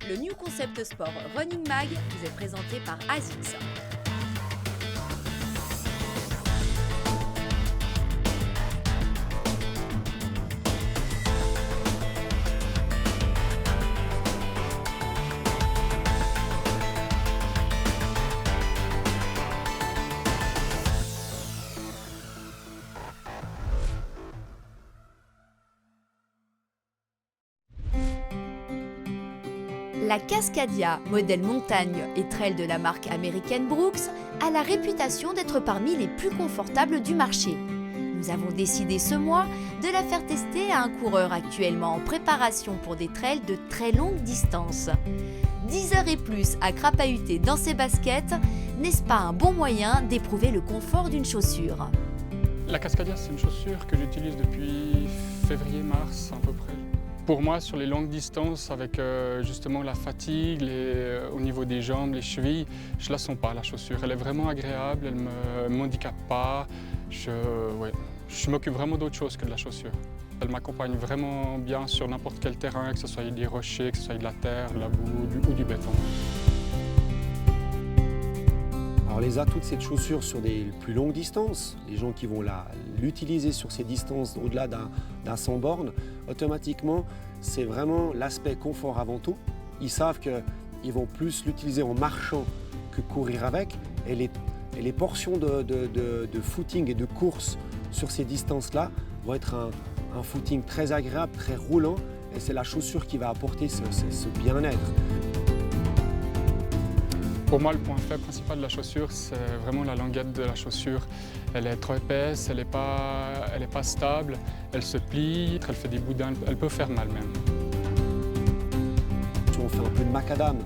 Le New Concept Sport Running Mag vous est présenté par ASICS. La Cascadia, modèle montagne et trail de la marque américaine Brooks, a la réputation d'être parmi les plus confortables du marché. Nous avons décidé ce mois de la faire tester à un coureur actuellement en préparation pour des trails de très longue distance. 10 heures et plus à crapahuter dans ses baskets, n'est-ce pas un bon moyen d'éprouver le confort d'une chaussure? La Cascadia, c'est une chaussure que j'utilise depuis février-mars à peu près. Pour moi, sur les longues distances, avec justement la fatigue, au niveau des jambes, les chevilles, je ne la sens pas, la chaussure. Elle est vraiment agréable, elle ne m'handicape pas. Je m'occupe vraiment d'autre chose que de la chaussure. Elle m'accompagne vraiment bien sur n'importe quel terrain, que ce soit des rochers, que ce soit de la terre, de la boue ou du béton. Alors les atouts de cette chaussure sur des plus longues distances, les gens qui vont l'utiliser sur ces distances au-delà d'un 100 bornes, automatiquement, c'est vraiment l'aspect confort avant tout. Ils savent qu'ils vont plus l'utiliser en marchant que courir avec. Et les portions de footing et de course sur ces distances-là vont être un footing très agréable, très roulant. Et c'est la chaussure qui va apporter ce bien-être. Pour moi, le point faible principal de la chaussure, c'est vraiment la languette de la chaussure. Elle est trop épaisse, elle n'est pas stable, elle se plie, elle fait des boudins, elle peut faire mal même. Si on fait un peu de macadam,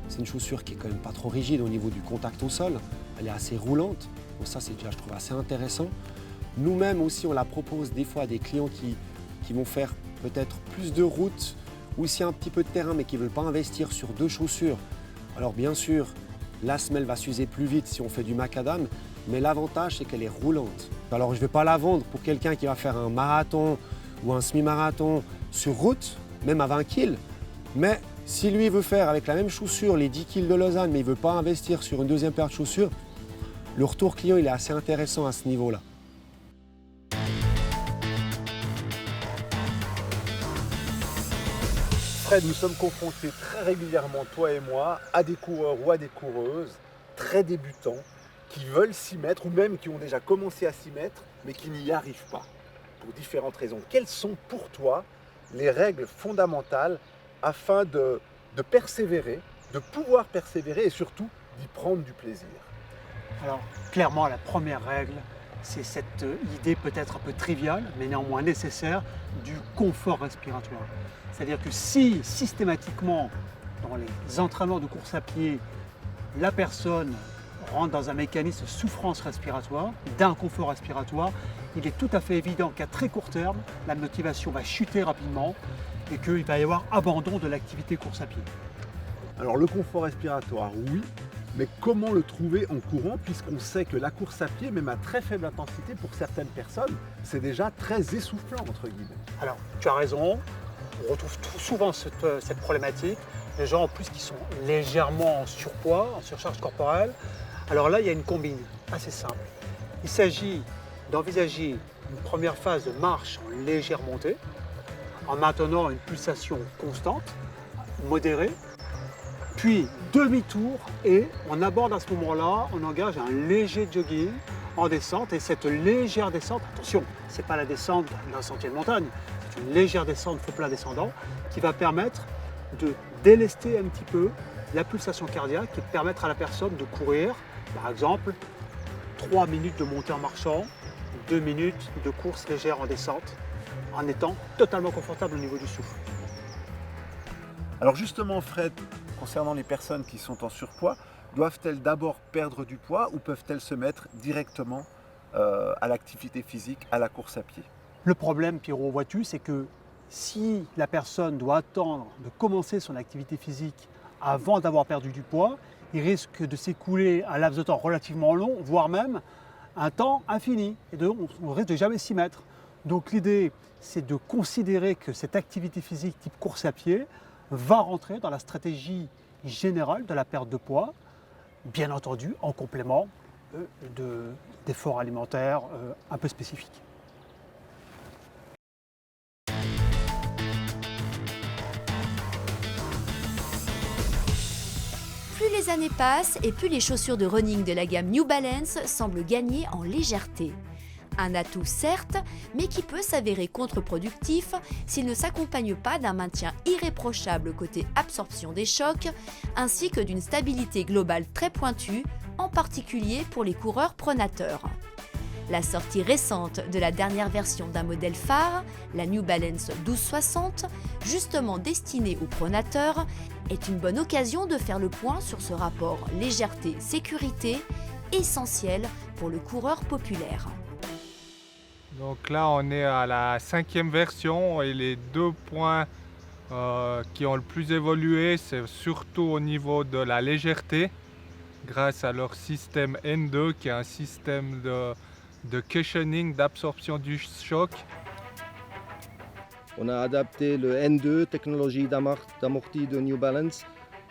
c'est une chaussure qui est quand même pas trop rigide au niveau du contact au sol. Elle est assez roulante, donc ça c'est déjà, je trouve, assez intéressant. Nous-mêmes aussi, on la propose des fois à des clients qui vont faire peut-être plus de route ou aussi un petit peu de terrain mais qui ne veulent pas investir sur deux chaussures. Alors bien sûr, la semelle va s'user plus vite si on fait du macadam, mais l'avantage c'est qu'elle est roulante. Alors je ne vais pas la vendre pour quelqu'un qui va faire un marathon ou un semi-marathon sur route, même à 20 kg, mais si lui veut faire avec la même chaussure les 10 kg de Lausanne, mais il ne veut pas investir sur une deuxième paire de chaussures, le retour client il est assez intéressant à ce niveau-là. Fred, nous sommes confrontés très régulièrement, toi et moi, à des coureurs ou à des coureuses très débutants qui veulent s'y mettre ou même qui ont déjà commencé à s'y mettre mais qui n'y arrivent pas pour différentes raisons. Quelles sont pour toi les règles fondamentales afin de persévérer, de pouvoir persévérer et surtout d'y prendre du plaisir? Alors clairement, la première règle, c'est cette idée peut-être un peu triviale mais néanmoins nécessaire du confort respiratoire. C'est-à-dire que si systématiquement, dans les entraînements de course à pied, la personne rentre dans un mécanisme de souffrance respiratoire, d'inconfort respiratoire, il est tout à fait évident qu'à très court terme, la motivation va chuter rapidement et qu'il va y avoir abandon de l'activité course à pied. Alors le confort respiratoire, oui, mais comment le trouver en courant puisqu'on sait que la course à pied, même à très faible intensité pour certaines personnes, c'est déjà très essoufflant entre guillemets. Alors tu as raison. On retrouve souvent cette problématique, les gens en plus qui sont légèrement en surpoids, en surcharge corporelle. Alors là, il y a une combine assez simple. Il s'agit d'envisager une première phase de marche en légère montée, en maintenant une pulsation constante, modérée, puis demi-tour et on aborde à ce moment-là, on engage un léger jogging en descente et cette légère descente, attention, ce n'est pas la descente d'un sentier de montagne, c'est une légère descente faux plat descendant qui va permettre de délester un petit peu la pulsation cardiaque et permettre à la personne de courir, par exemple, 3 minutes de montée en marchant, 2 minutes de course légère en descente, en étant totalement confortable au niveau du souffle. Alors justement Fred, concernant les personnes qui sont en surpoids, doivent-elles d'abord perdre du poids ou peuvent-elles se mettre directement à l'activité physique, à la course à pied? Le problème, Pierrot, vois-tu, c'est que si la personne doit attendre de commencer son activité physique avant d'avoir perdu du poids, il risque de s'écouler un laps de temps relativement long, voire même un temps infini. Et donc, on risque de jamais s'y mettre. Donc l'idée, c'est de considérer que cette activité physique type course à pied va rentrer dans la stratégie générale de la perte de poids, bien entendu en complément d'efforts alimentaires un peu spécifiques. Plus les années passent et plus les chaussures de running de la gamme New Balance semblent gagner en légèreté. Un atout certes, mais qui peut s'avérer contre-productif s'il ne s'accompagne pas d'un maintien irréprochable côté absorption des chocs, ainsi que d'une stabilité globale très pointue, en particulier pour les coureurs pronateurs. La sortie récente de la dernière version d'un modèle phare, la New Balance 1260, justement destinée aux pronateurs, est une bonne occasion de faire le point sur ce rapport légèreté-sécurité, essentiel pour le coureur populaire. Donc là, on est à la 5e version et les 2 points qui ont le plus évolué, c'est surtout au niveau de la légèreté, grâce à leur système N2 qui est un système de cushioning, d'absorption du choc. On a adapté le N2, technologie d'amorti de New Balance,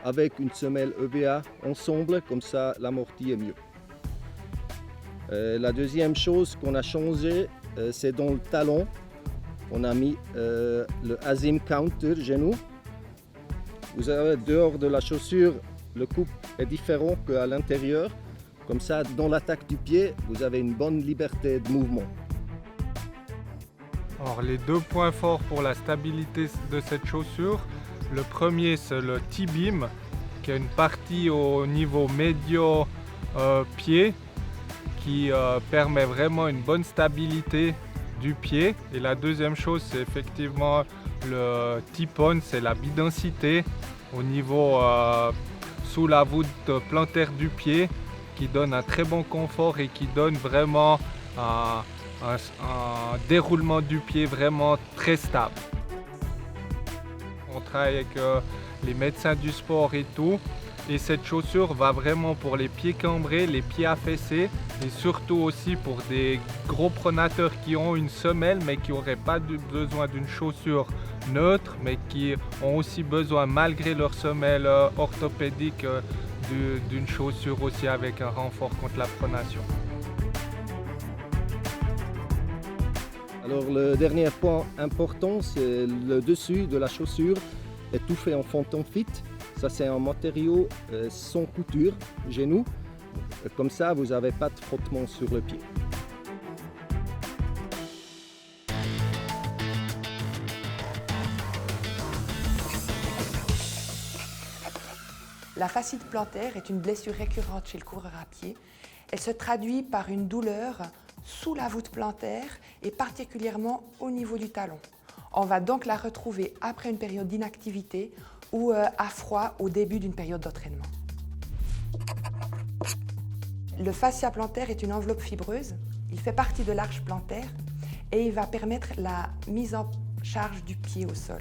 avec une semelle EVA ensemble, comme ça l'amorti est mieux. La deuxième chose qu'on a changé, c'est dans le talon. On a mis le Azim Counter genou. Vous avez dehors de la chaussure, le coupe est différent qu'à l'intérieur. Comme ça, dans l'attaque du pied, vous avez une bonne liberté de mouvement. Alors, les 2 points forts pour la stabilité de cette chaussure, le premier c'est le T-beam, qui a une partie au niveau médio-pied qui permet vraiment une bonne stabilité du pied. Et la deuxième chose, c'est effectivement le T-pon, c'est la bidensité au niveau sous la voûte plantaire du pied, qui donne un très bon confort et qui donne vraiment un déroulement du pied vraiment très stable. On travaille avec les médecins du sport et tout, et cette chaussure va vraiment pour les pieds cambrés, les pieds affaissés, et surtout aussi pour des gros pronateurs qui ont une semelle mais qui n'auraient pas besoin d'une chaussure neutre, mais qui ont aussi besoin, malgré leur semelle orthopédique, d'une chaussure aussi avec un renfort contre la pronation. Alors le dernier point important, c'est le dessus de la chaussure est tout fait en Phantom Fit. Ça c'est un matériau sans couture, genou. Comme ça, vous n'avez pas de frottement sur le pied. La fascite plantaire est une blessure récurrente chez le coureur à pied. Elle se traduit par une douleur sous la voûte plantaire et particulièrement au niveau du talon. On va donc la retrouver après une période d'inactivité ou à froid au début d'une période d'entraînement. Le fascia plantaire est une enveloppe fibreuse. Il fait partie de l'arche plantaire et il va permettre la mise en charge du pied au sol.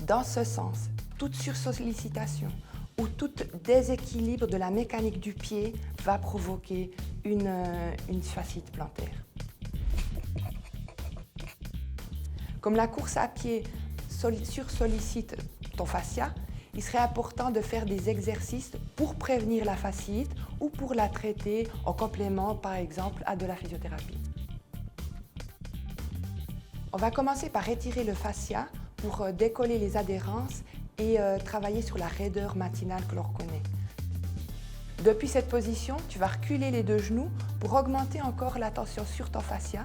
Dans ce sens, toute sursollicitation ou tout déséquilibre de la mécanique du pied va provoquer une fascite plantaire. Comme la course à pied sursollicite ton fascia, il serait important de faire des exercices pour prévenir la fasciite ou pour la traiter en complément, par exemple, à de la physiothérapie. On va commencer par étirer le fascia pour décoller les adhérences et travailler sur la raideur matinale que l'on reconnaît. Depuis cette position, tu vas reculer les 2 genoux pour augmenter encore la tension sur ton fascia.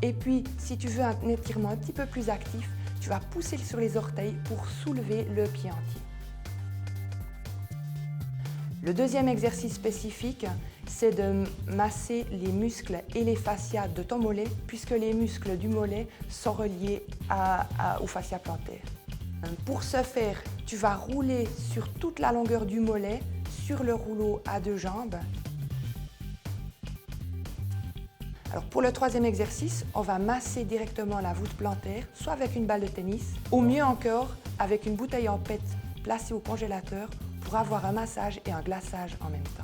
Et puis, si tu veux un étirement un petit peu plus actif, tu vas pousser sur les orteils pour soulever le pied entier. Le deuxième exercice spécifique, c'est de masser les muscles et les fascias de ton mollet, puisque les muscles du mollet sont reliés au fascia plantaire. Pour ce faire, tu vas rouler sur toute la longueur du mollet, sur le rouleau à 2 jambes. Alors pour le troisième exercice, on va masser directement la voûte plantaire, soit avec une balle de tennis, ou mieux encore, avec une bouteille en PET placée au congélateur pour avoir un massage et un glaçage en même temps.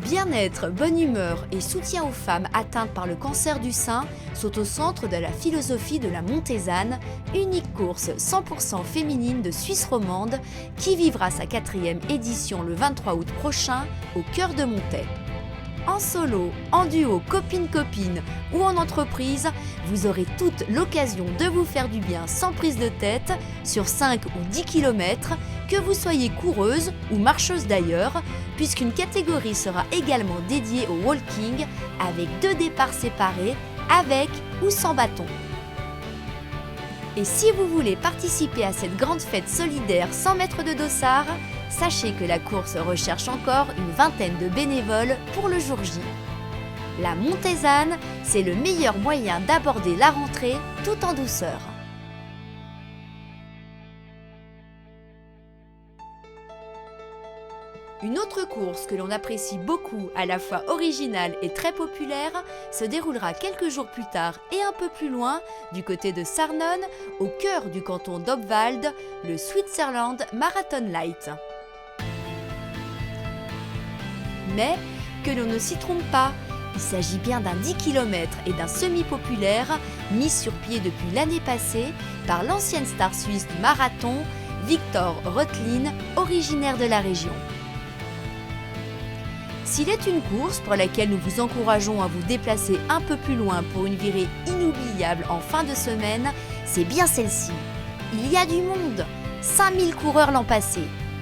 Bien-être, bonne humeur et soutien aux femmes atteintes par le cancer du sein sont au centre de la philosophie de la Montezane, unique course 100% féminine de Suisse romande qui vivra sa 4e édition le 23 août prochain au cœur de Montet. En solo, en duo, copine-copine ou en entreprise, vous aurez toute l'occasion de vous faire du bien sans prise de tête sur 5 ou 10 km, que vous soyez coureuse ou marcheuse d'ailleurs, puisqu'une catégorie sera également dédiée au walking avec 2 départs séparés, avec ou sans bâton. Et si vous voulez participer à cette grande fête solidaire sans mettre de dossard, sachez que la course recherche encore une vingtaine de bénévoles pour le jour J. La Montezane, c'est le meilleur moyen d'aborder la rentrée tout en douceur. Une autre course que l'on apprécie beaucoup, à la fois originale et très populaire, se déroulera quelques jours plus tard et un peu plus loin, du côté de Sarnone, au cœur du canton d'Obwald, le Switzerland Marathon Light. Mais que l'on ne s'y trompe pas, il s'agit bien d'un 10 km et d'un semi-populaire mis sur pied depuis l'année passée par l'ancienne star suisse du marathon, Viktor Röthlin, originaire de la région. S'il est une course pour laquelle nous vous encourageons à vous déplacer un peu plus loin pour une virée inoubliable en fin de semaine, c'est bien celle-ci. Il y a du monde, 5000 coureurs l'an passé.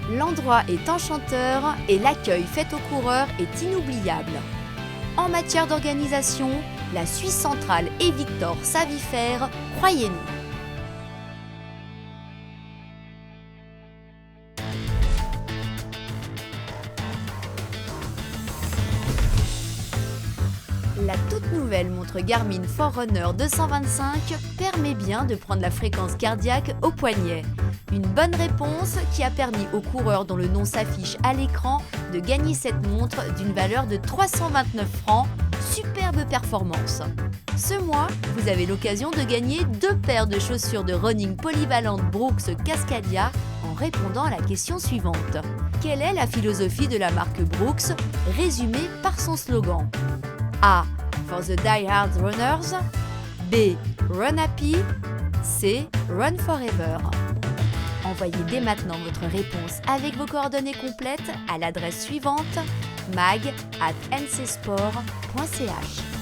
L'endroit est enchanteur et l'accueil fait aux coureurs est inoubliable. En matière d'organisation, la Suisse centrale et Victor savent y faire, croyez-nous. La toute nouvelle montre Garmin Forerunner 225 permet bien de prendre la fréquence cardiaque au poignet. Une bonne réponse qui a permis aux coureurs dont le nom s'affiche à l'écran de gagner cette montre d'une valeur de 329 francs. Superbe performance. Ce mois, vous avez l'occasion de gagner 2 paires de chaussures de running polyvalentes Brooks Cascadia en répondant à la question suivante. Quelle est la philosophie de la marque Brooks, résumée par son slogan ? A. For the die-hard runners. B. Run happy. C. Run forever. Envoyez dès maintenant votre réponse avec vos coordonnées complètes à l'adresse suivante mag@ncsport.ch.